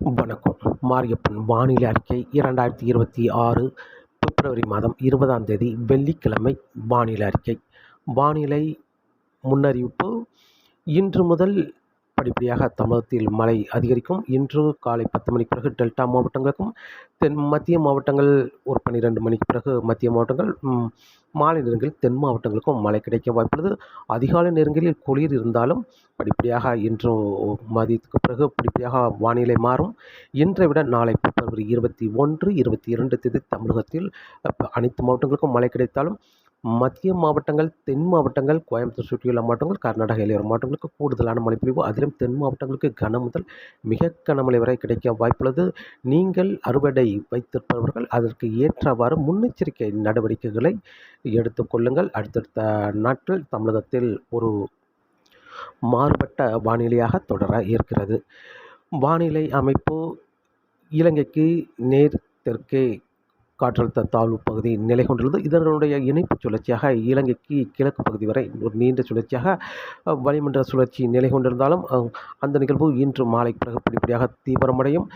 வணக்கம். மாரியப்பன் வானிலை அறிக்கை 2026 பிப்ரவரி மாதம் 20ஆம் தேதி வெள்ளிக்கிழமை வானிலை அறிக்கை. வானிலை முன்னறிவிப்பு: இன்று முதல் படிப்படியாக தமிழகத்தில் மழை அதிகரிக்கும். இன்று காலை 10 மணிக்கு பிறகு டெல்டா மாவட்டங்களுக்கும், மத்திய மாவட்டங்கள் ஒரு 12 மணிக்கு பிறகு மத்திய மாவட்டங்கள், மாலை நேரங்களில் தென் மாவட்டங்களுக்கும் மழை கிடைக்க வாய்ப்புள்ளது. அதிகாலை நேரங்களில் குளிர் இருந்தாலும் படிப்படியாக இன்று மதியத்துக்கு பிறகு படிப்படியாக வானிலை மாறும். இன்றை விட நாளை பிப்ரவரி 21, 22 தேதி தமிழகத்தில் அனைத்து மாவட்டங்களுக்கும் மழை கிடைத்தாலும் மத்திய மாவட்டங்கள், தென் மாவட்டங்கள், கோயம்புத்தூர் சுற்றியுள்ள மாவட்டங்கள், கர்நாடக எல்லையோர மாவட்டங்களுக்கு கூடுதலான மழைப்பொழிவு, அதிலும் தென் மாவட்டங்களுக்கு கன முதல் மிக கனமழை வரை கிடைக்க வாய்ப்புள்ளது. நீங்கள் அறுவடை வைத்திருப்பவர்கள் அதற்கு ஏற்றவாறு முன்னெச்சரிக்கை நடவடிக்கைகளை எடுத்துக்கொள்ளுங்கள். அடுத்தடுத்த நாட்கள் தமிழகத்தில் ஒரு மாறுபட்ட வானிலையாக தொடர இருக்கிறது. வானிலை அமைப்பு: இலங்கைக்கு நேர் தெற்கே காற்றழுத்த தாழ்வு பகுதி நிலை கொண்டுள்ளது. இதனுடைய இணைப்பு சுழற்சியாக இலங்கைக்கு கிழக்கு பகுதி வரை ஒரு நீண்ட சுழற்சியாக வளிமண்டல சுழற்சி நிலை கொண்டிருந்தாலும் அந்த நிகழ்வு இன்று மாலைக்கு பிறகு படிப்படியாக தீவிரமடையும்.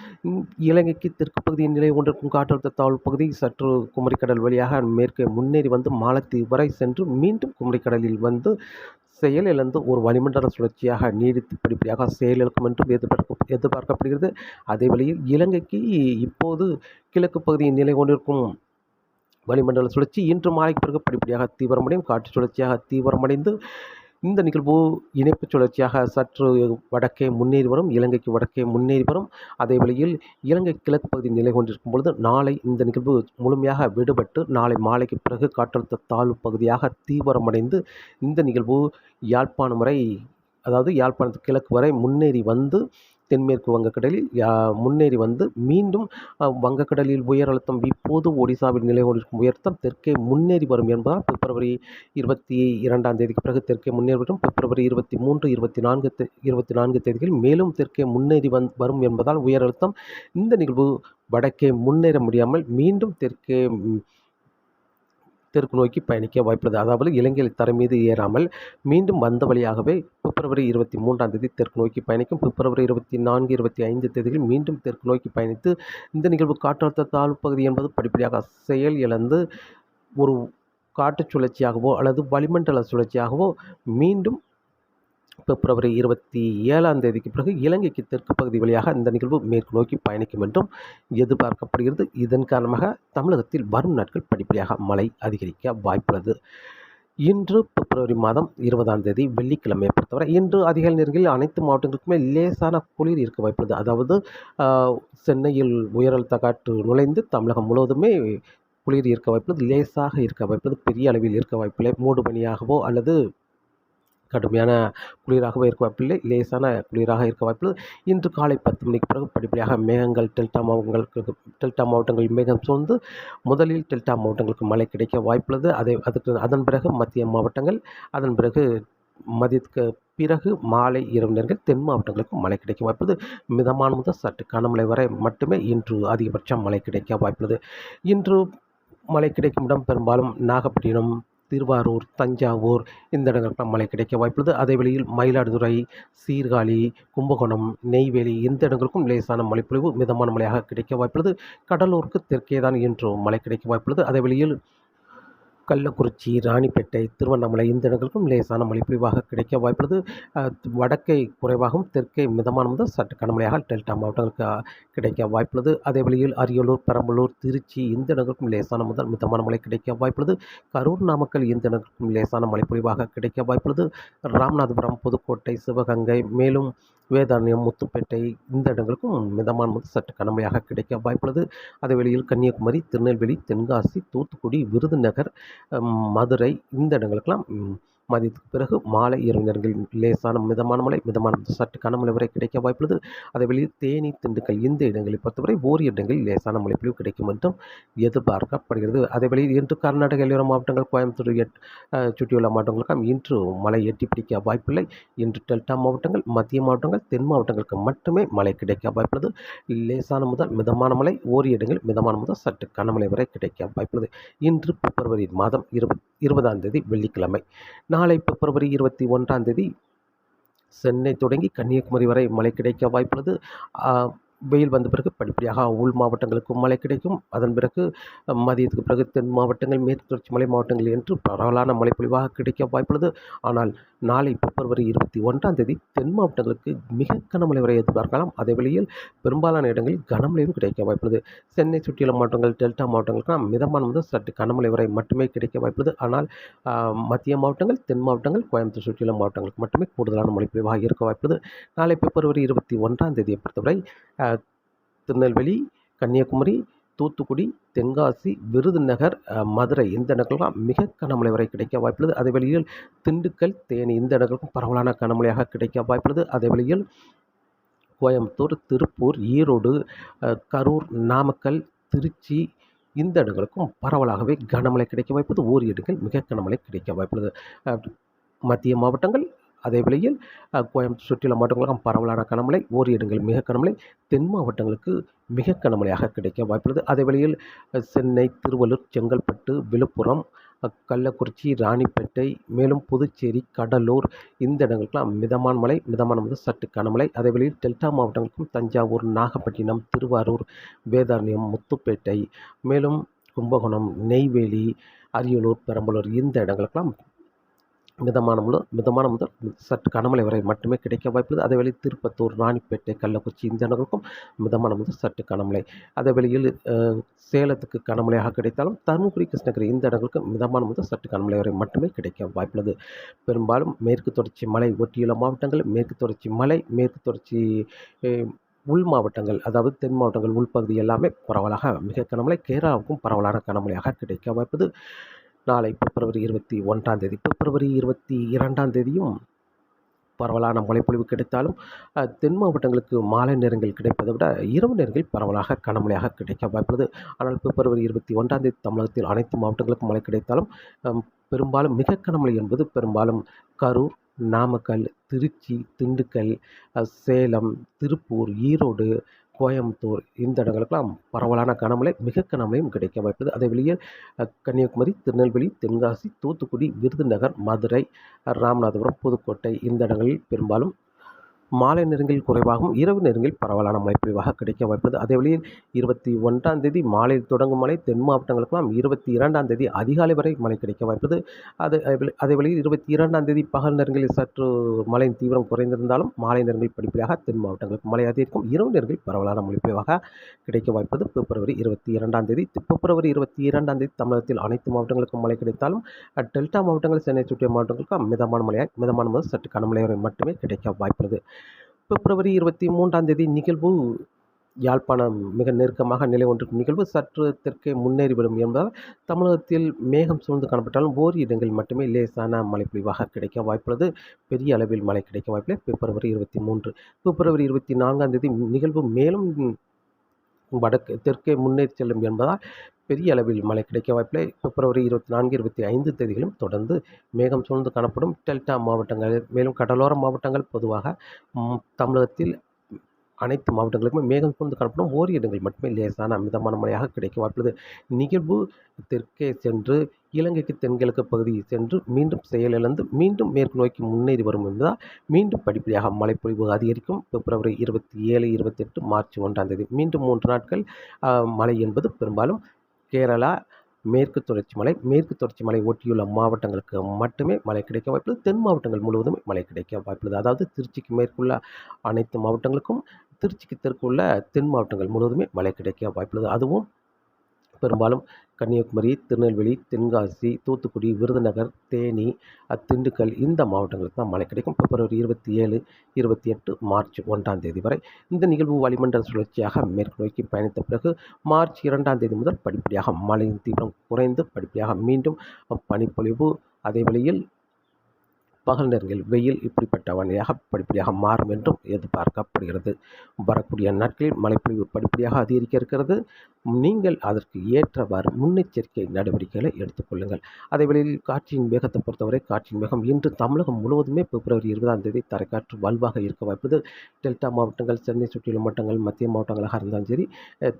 இலங்கைக்கு தெற்கு பகுதியில் நிலை கொண்டிருக்கும் காற்றழுத்த தாழ்வு பகுதி சற்று குமரிக்கடல் வழியாக மேற்கே முன்னேறி வந்து மாலத்தீவு வரை சென்று மீண்டும் குமரிக்கடலில் வந்து செயலிழந்து ஒரு வளிமண்டல சுழற்சியாக நீடித்து படிப்படியாக செயலிழக்கும் என்றும் எதிர்பார்க்கப்படுகிறது. அதே வழியில் இலங்கைக்கு இப்போது கிழக்கு பகுதியில் நிலை கொண்டிருக்கும் வளிமண்டல சுழற்சி இன்று மாலைக்கு பிறகு படிப்படியாக தீவிரமடையும். காற்று சுழற்சியாக தீவிரமடைந்து இந்த நிகழ்வு இணைப்பு சுழற்சியாக சற்று வடக்கே முன்னேறி வரும். இலங்கைக்கு வடக்கே முன்னேறி வரும். அதே வழியில் இலங்கை கிழக்கு பகுதி நிலை கொண்டிருக்கும் பொழுது நாளை இந்த நிகழ்வு முழுமையாக விடுபட்டு நாளை மாலைக்கு பிறகு காற்றழுத்த தாழ்வு பகுதியாக தீவிரமடைந்து இந்த நிகழ்வு யாழ்ப்பாணம் வரை, அதாவது யாழ்ப்பாணத்து கிழக்கு வரை முன்னேறி வந்து தென்மேற்கு வங்கக்கடலில் முன்னேறி வந்து மீண்டும் வங்கக்கடலில் உயர் அழுத்தம் இப்போது ஒடிசாவில் நிலை கொண்டிருக்கும் உயர்த்தம் தெற்கே முன்னேறி வரும் என்பதால் பிப்ரவரி 22ஆம் தேதிக்கு பிறகு தெற்கே முன்னேறி வரும். பிப்ரவரி 23, 24 தேதிகளில் மேலும் தெற்கே முன்னேறி வரும் என்பதால் உயர் அழுத்தம் இந்த நிகழ்வு வடக்கே முன்னேற முடியாமல் மீண்டும் தெற்கு நோக்கி பயணிக்க வாய்ப்புள்ளது. அதாவது இலங்கையில் தரை மீது ஏறாமல் மீண்டும் வந்த வழியாகவே பிப்ரவரி 23ஆம் தேதி தெற்கு நோக்கி பயணிக்கும். பிப்ரவரி 24, 25 தேதிகளில் மீண்டும் தெற்கு நோக்கி பயணித்து இந்த நிகழ்வு காற்றழுத்த தாழ்வு பகுதி என்பது படிப்படியாக செயல் இழந்து ஒரு காற்று சுழற்சியாகவோ அல்லது வளிமண்டல சுழற்சியாகவோ மீண்டும் பிப்ரவரி 27ஆம் தேதிக்கு பிறகு இலங்கைக்கு தெற்கு பகுதி வழியாக இந்த நிகழ்வு மேற்கு நோக்கி பயணிக்கும் என்றும் எதிர்பார்க்கப்படுகிறது. இதன் காரணமாக தமிழகத்தில் வரும் நாட்கள் படிப்படியாக மழை அதிகரிக்க வாய்ப்புள்ளது. இன்று பிப்ரவரி மாதம் 20ஆம் தேதி வெள்ளிக்கிழமையை பொறுத்தவரை இன்று அதிகாலை நேரங்களில் அனைத்து மாவட்டங்களுக்குமே லேசான குளிர் இருக்க வாய்ப்புள்ளது. அதாவது சென்னையில் உயரழுத்த காற்று நுழைந்து தமிழகம் முழுவதுமே குளிர் இருக்க வாய்ப்புள்ளது. லேசாக இருக்க வாய்ப்புள்ளது. பெரிய அளவில் இருக்க வாய்ப்பில்லை. மூடு பனியாகவோ அல்லது கடுமையான குளிராகவே இருக்க வாய்ப்பில்லை. லேசான குளிராக இருக்க வாய்ப்புள்ளது. இன்று காலை 10 மணிக்கு பிறகு படிப்படியாக மேகங்கள் டெல்டா மாவட்டங்களில் மேகம் சூழ்ந்து முதலில் டெல்டா மாவட்டங்களுக்கு மழை கிடைக்க வாய்ப்புள்ளது. அதன் பிறகு மத்திய மாவட்டங்கள், அதன் பிறகு மதியத்துக்கு பிறகு மாலை இரவு நேரங்கள் தென் மாவட்டங்களுக்கு மழை கிடைக்க வாய்ப்புள்ளது. மிதமான முதல் சற்று கனமழை வரை மட்டுமே இன்று அதிகபட்சம் மழை கிடைக்க வாய்ப்புள்ளது. இன்று மழை கிடைக்கும் இடம் பெரும்பாலும் நாகப்பட்டினம், திருவாரூர், தஞ்சாவூர் இந்த இடங்களுக்கெல்லாம் மழை கிடைக்க வாய்ப்புள்ளது. அதே வேளையில் மயிலாடுதுறை, சீர்காழி, கும்பகோணம், நெய்வேலி இந்த இடங்களுக்கும் லேசான மழைப்பொழிவு மிதமான மழையாக கிடைக்க வாய்ப்புள்ளது. கடலூருக்கு தெற்கே தான் இன்று மழை கிடைக்க வாய்ப்புள்ளது. அதே வேளையில் கள்ளக்குறிச்சி, ராணிப்பேட்டை, திருவண்ணாமலை இந்த இடங்களுக்கும் லேசான மழைப்பொழிவாக கிடைக்க வாய்ப்புள்ளது. வடக்கே குறைவாகவும் தெற்கே மிதமான முதல் சற்று கனமழையாக டெல்டா மாவட்டங்களுக்கு கிடைக்க வாய்ப்புள்ளது. அதே வழியில் அரியலூர், பெரம்பலூர், திருச்சி இந்த இடங்களுக்கும் லேசான முதல் மிதமான மழை கிடைக்க வாய்ப்புள்ளது. கரூர், நாமக்கல் இந்த இடங்களுக்கும் லேசான மழைப்பொழிவாக கிடைக்க வாய்ப்புள்ளது. ராமநாதபுரம், புதுக்கோட்டை, சிவகங்கை, மேலும் வேதாரண்யம், முத்துப்பேட்டை இந்த இடங்களுக்கும் மிதமான முதல் சற்று கனமழையாக கிடைக்க வாய்ப்புள்ளது. அதே வேளையில் கன்னியாகுமரி, திருநெல்வேலி, தென்காசி, தூத்துக்குடி, விருதுநகர், மதுரை இந்த இடங்களுக்கெல்லாம் மதியத்துக்கு பிறகு மாலை இரவு நேரங்களில் லேசான மிதமான மழை, மிதமான சற்று கனமழை வரை கிடைக்க வாய்ப்புள்ளது. அதே வெளியில் தேனி, திண்டுக்கல் இந்த இடங்களை பொறுத்தவரை ஓரிரு இடங்களில் லேசான மழைப்பொழிவு கிடைக்கும் என்றும் எதிர்பார்க்கப்படுகிறது. அதே வெளியில் இன்று கர்நாடக எல்லையோர மாவட்டங்கள், கோயம்புத்தூர் சுற்றியுள்ள மாவட்டங்களுக்கும் இன்று மழை எட்டி பிடிக்க வாய்ப்பில்லை. இன்று டெல்டா மாவட்டங்கள், மத்திய மாவட்டங்கள், தென் மாவட்டங்களுக்கு மட்டுமே மழை கிடைக்க வாய்ப்புள்ளது. லேசான முதல் மிதமான மழை, ஓரிரு இடங்களில் மிதமான முதல் சற்று கனமழை வரை கிடைக்க வாய்ப்புள்ளது. இன்று பிப்ரவரி மாதம் 20ஆம் தேதி வெள்ளிக்கிழமை. நாளை பிப்ரவரி 21ஆம் தேதி சென்னை தொடங்கி கன்னியாகுமரி வரை மழை கிடைக்க வாய்ப்புள்ளது. வெயில் வந்த பிறகு படிப்படியாக உள் மாவட்டங்களுக்கும் மழை கிடைக்கும். அதன் பிறகு மதியத்துக்கு பிறகு தென் மாவட்டங்கள், மேற்கு தொடர்ச்சி மலை மாவட்டங்கள் என்று பரவலான மழைப்பொழிவாக கிடைக்க வாய்ப்புள்ளது. ஆனால் நாளை பிப்ரவரி 21ஆம் தேதி தென் மாவட்டங்களுக்கு மிக கனமழை வரை எதிர்பார்க்கலாம். அதே வேளையில் பெரும்பாலான இடங்களில் கனமழையும் கிடைக்க வாய்ப்புள்ளது. சென்னை சுற்றியுள்ள மாவட்டங்கள், டெல்டா மாவட்டங்களுக்கெல்லாம் மிதமான முதல் சற்று கனமழை வரை மட்டுமே கிடைக்க வாய்ப்புள்ளது. ஆனால் மத்திய மாவட்டங்கள், தென் மாவட்டங்கள், கோயம்புத்தூர் சுற்றியுள்ள மாவட்டங்களுக்கு மட்டுமே கூடுதலான மழைப்பொழிவாக இருக்க வாய்ப்புள்ளது. நாளை பிப்ரவரி 21ஆம் தேதியை பொறுத்தவரை திருநெல்வேலி, கன்னியாகுமரி, தூத்துக்குடி, தென்காசி, விருதுநகர், மதுரை இந்த இடங்கள்லாம் மிக கனமழை வரை கிடைக்க வாய்ப்புள்ளது. அதே வேளையில் திண்டுக்கல், தேனி இந்த இடங்களுக்கும் பரவலான கனமழையாக கிடைக்க வாய்ப்புள்ளது. அதே வேளையில் கோயம்புத்தூர், திருப்பூர், ஈரோடு, கரூர், நாமக்கல், திருச்சி இந்த இடங்களுக்கும் பரவலாகவே கனமழை கிடைக்க வாய்ப்புள்ளது. ஓரிரு இடங்கள் மிக கனமழை கிடைக்க வாய்ப்புள்ளது. மத்திய மாவட்டங்கள், அதே வேளையில் கோயம்புத்தூர் சுற்றியுள்ள மாவட்டங்களுக்கும் பரவலான கனமழை, ஓரிரு இடங்கள் மிக கனமழை, தென் மாவட்டங்களுக்கு மிக கனமழையாக கிடைக்க வாய்ப்புள்ளது. அதே வேளையில் சென்னை, திருவள்ளூர், செங்கல்பட்டு, விழுப்புரம், கள்ளக்குறிச்சி, ராணிப்பேட்டை, மேலும் புதுச்சேரி, கடலூர் இந்த இடங்களுக்கெல்லாம் மிதமான மழை, மிதமான முதல் சற்று கனமழை. அதே வேளையில் டெல்டா மாவட்டங்களுக்கும் தஞ்சாவூர், நாகப்பட்டினம், திருவாரூர், வேதாரண்யம், முத்துப்பேட்டை, மேலும் கும்பகோணம், நெய்வேலி, அரியலூர், பெரம்பலூர் இந்த இடங்களுக்கெல்லாம் மிதமான முதல் சற்று கனமழை வரை மட்டுமே கிடைக்க வாய்ப்புள்ளது. அதேவேளை திருப்பத்தூர், ராணிப்பேட்டை, கள்ளக்குறிச்சி இந்த இடங்களுக்கும் மிதமான முதல் சற்று கனமழை. அதே வேளையில் சேலத்துக்கு கனமழையாக கிடைத்தாலும் தருமபுரி, கிருஷ்ணகிரி இந்த இடங்களுக்கு மிதமான முதல் சற்று கனமழை வரை மட்டுமே கிடைக்க வாய்ப்புள்ளது. பெரும்பாலும் மேற்கு தொடர்ச்சி மலை ஒட்டியுள்ள மாவட்டங்கள், மேற்கு தொடர்ச்சி மலை, மேற்கு தொடர்ச்சி உள் மாவட்டங்கள், அதாவது தென் மாவட்டங்கள் உள்பகுதி எல்லாமே பரவலாக மிக கனமழை, கேரளாவுக்கும் பரவலான கனமழையாக கிடைக்க வாய்ப்புது. நாளை பிப்ரவரி 21ஆம் தேதி, பிப்ரவரி 22ஆம் தேதியும் பரவலான மழைப்பொழிவு கிடைத்தாலும் தென் மாவட்டங்களுக்கு மாலை நேரங்கள் கிடைப்பதை விட இரவு நேரங்களில் பரவலாக கனமழையாக கிடைக்க வாய்ப்புள்ளது. ஆனால் பிப்ரவரி 21ஆம் தேதி தமிழகத்தில் அனைத்து மாவட்டங்களுக்கும் மழை கிடைத்தாலும் பெரும்பாலும் மிக கனமழை என்பது பெரும்பாலும் கரூர், நாமக்கல், திருச்சி, திண்டுக்கல், சேலம், திருப்பூர், ஈரோடு, கோயம்புத்தூர் இந்த இடங்களுக்கெல்லாம் பரவலான கனமழை, மிக கனமழையும் கிடைக்க வாய்ப்புள்ளது. அதே வேளையில் கன்னியாகுமரி, திருநெல்வேலி, தென்காசி, தூத்துக்குடி, விருதுநகர், மதுரை, ராமநாதபுரம், புதுக்கோட்டை இந்த இடங்களில் பெரும்பாலும் மாலை நேரங்களில் குறைவாகவும் இரவு நேரங்களில் பரவலான மழைப்பொழிவாக கிடைக்க வாய்ப்புள்ளது. அதே வேளையில் 21ஆம் தேதி மாலையில் தொடங்கும் மழை தென் மாவட்டங்களுக்கெல்லாம் 22ஆம் தேதி அதிகாலை வரை மழை கிடைக்க வாய்ப்புள்ளது. அதே வேளையில் 22ஆம் தேதி பகல் நேரங்களில் சற்று மழையின் தீவிரம் குறைந்திருந்தாலும் மாலை நேரங்களில் படிப்படியாக தென் மாவட்டங்களுக்கு மழை அதிகரிக்கும். இரவு நேரங்களில் பரவலான மழைப்பொழிவாக கிடைக்க வாய்ப்பது பிப்ரவரி 22ஆம் தேதி. பிப்ரவரி 22ஆம் தேதி தமிழகத்தில் அனைத்து மாவட்டங்களுக்கும் மழை கிடைத்தாலும் டெல்டா மாவட்டங்கள், சென்னை சுற்றிய மாவட்டங்களுக்கு மிதமான முதல் சற்று கனமழை வரை மட்டுமே கிடைக்க வாய்ப்புள்ளது. பிப்ரவரி 23ஆம் தேதி நிகழ்வு யாழ்ப்பாணம் மிக நெருக்கமாக நிலை கொண்டிருக்கும் நிகழ்வு சற்று தெற்கே முன்னேறிவிடும் என்பதால் தமிழகத்தில் மேகம் சூழ்ந்து காணப்பட்டாலும் ஓரிரு இடங்களில் மட்டுமே லேசான மழைப்பொழிவாக கிடைக்க வாய்ப்புள்ளது. பெரிய அளவில் மழை கிடைக்க வாய்ப்பில்லை. பிப்ரவரி 23. பிப்ரவரி 24ஆம் தேதி நிகழ்வு மேலும் தெற்கே முன்னேறி செல்லும் என்பதால் பெரிய அளவில் மழை கிடைக்க வாய்ப்பில்லை. பிப்ரவரி 24, 25 தேதிகளும் தொடர்ந்து மேகம் சூழ்ந்து காணப்படும். டெல்டா மாவட்டங்கள், மேலும் கடலோர மாவட்டங்கள் பொதுவாக தமிழகத்தில் அனைத்து மாவட்டங்களுக்குமே மேகம் சூழ்ந்து காணப்படும். ஓரிரு இடங்கள் மட்டுமே லேசான மிதமான மழையாக கிடைக்க வாய்ப்புள்ளது. நிகழ்வு தெற்கே சென்று இலங்கைக்கு தென்கிழக்கு பகுதியில் சென்று மீண்டும் செயலிழந்து மீண்டும் மேற்கு நோக்கி முன்னேறி வரும் என்பதால் மீண்டும் படிப்படியாக மழைப்பொழிவு அதிகரிக்கும். பிப்ரவரி 27, 28, மார்ச் 1ஆம் தேதி மீண்டும் 3 நாட்கள் மழை என்பது பெரும்பாலும் கேரளா, மேற்கு தொடர்ச்சி மலை ஒட்டியுள்ள மாவட்டங்களுக்கு மட்டுமே மழை கிடைக்க வாய்ப்புள்ளது. தென் மாவட்டங்கள் முழுவதும் மழை கிடைக்க வாய்ப்புள்ளது. அதாவது திருச்சிக்கு மேற்குள்ள அனைத்து மாவட்டங்களுக்கும், திருச்சிக்கு தெற்குள்ள தென் மாவட்டங்கள் முழுவதுமே மழை கிடைக்க வாய்ப்புள்ளது. அதுவும் பெரும்பாலும் கன்னியாகுமரி, திருநெல்வேலி, தென்காசி, தூத்துக்குடி, விருதுநகர், தேனி, திண்டுக்கல் இந்த மாவட்டங்களுக்கு தான் மழை கிடைக்கும். பிப்ரவரி 27, 28, மார்ச் 1ஆம் தேதி வரை. இந்த நிகழ்வு வளிமண்டல சுழற்சியாக மேற்கு நோக்கி பயணித்த பிறகு மார்ச் 2ஆம் தேதி முதல் படிப்படியாக மழையின் தீவிரம் குறைந்து படிப்படியாக மீண்டும் பனிப்பொழிவு, அதே வேளையில் பகல் நேரங்களில் வெயில் இப்படிப்பட்ட வானிலையாக படிப்படியாக மாறும் என்றும் எதிர்பார்க்கப்படுகிறது. வரக்கூடிய நாட்களில் மழைப்பொழிவு படிப்படியாக அதிகரிக்க இருக்கிறது. நீங்கள் அதற்கு ஏற்றவாறு முன்னெச்சரிக்கை நடவடிக்கைகளை எடுத்துக்கொள்ளுங்கள். அதேவேளையில் காற்றின் வேகத்தை பொறுத்தவரை காற்றின் வேகம் இன்று தமிழகம் முழுவதுமே பிப்ரவரி 20ஆம் தேதி தரைக்காற்று வலுவாக இருக்க வாய்ப்புது. டெல்டா மாவட்டங்கள், சென்னை சுற்றியுள்ள மாவட்டங்கள், மத்திய மாவட்டங்களாக இருந்தாலும் சரி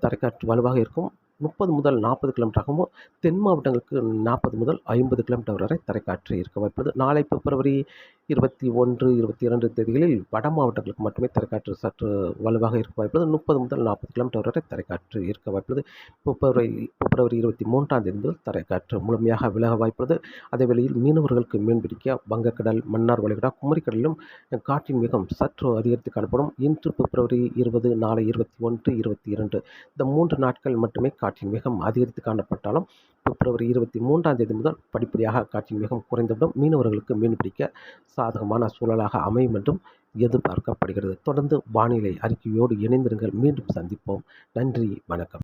தரைக்காற்று வலுவாக இருக்கும். 30 முதல் 40 கிலோமீட்டராகவும், தென் மாவட்டங்களுக்கு 40 முதல் 50 கிலோமீட்டர் வரை தரைக்காற்று இருக்க வாய்ப்புள்ளது. நாளை பிப்ரவரி 21, 22 தேதிகளில் வட மாவட்டங்களுக்கு மட்டுமே தரைக்காற்று சற்று வலுவாக இருக்க வாய்ப்புள்ளது. 30 முதல் 40 கிலோமீட்டர் வரை தரைக்காற்று இருக்க வாய்ப்புள்ளது. பிப்ரவரி 23ஆம் தேதி முதல் தரைக்காற்று முழுமையாக விலக வாய்ப்புள்ளது. அதே வேளையில் மீனவர்களுக்கு மீன்பிடிக்க வங்கக்கடல், மன்னார் வளைகுடா, குமரிக்கடலிலும் காற்றின் வேகம் சற்று அதிகரித்து காணப்படும். இன்று பிப்ரவரி 20, நாளை 21, 22 இந்த 3 நாட்கள் மட்டுமே காற்றின் வேகம் அதிகரித்து காணப்பட்டாலும் பிப்ரவரி 23ஆம் தேதி முதல் படிப்படியாக காற்றின் வேகம் குறைந்துவிடும். மீனவர்களுக்கு மீன்பிடிக்க சாதகமான சூழலாக அமையும் என்றும் எதிர்பார்க்கப்படுகிறது. தொடர்ந்து வானிலை அறிக்கையோடு இணைந்திருங்கள். மீண்டும் சந்திப்போம். நன்றி, வணக்கம்.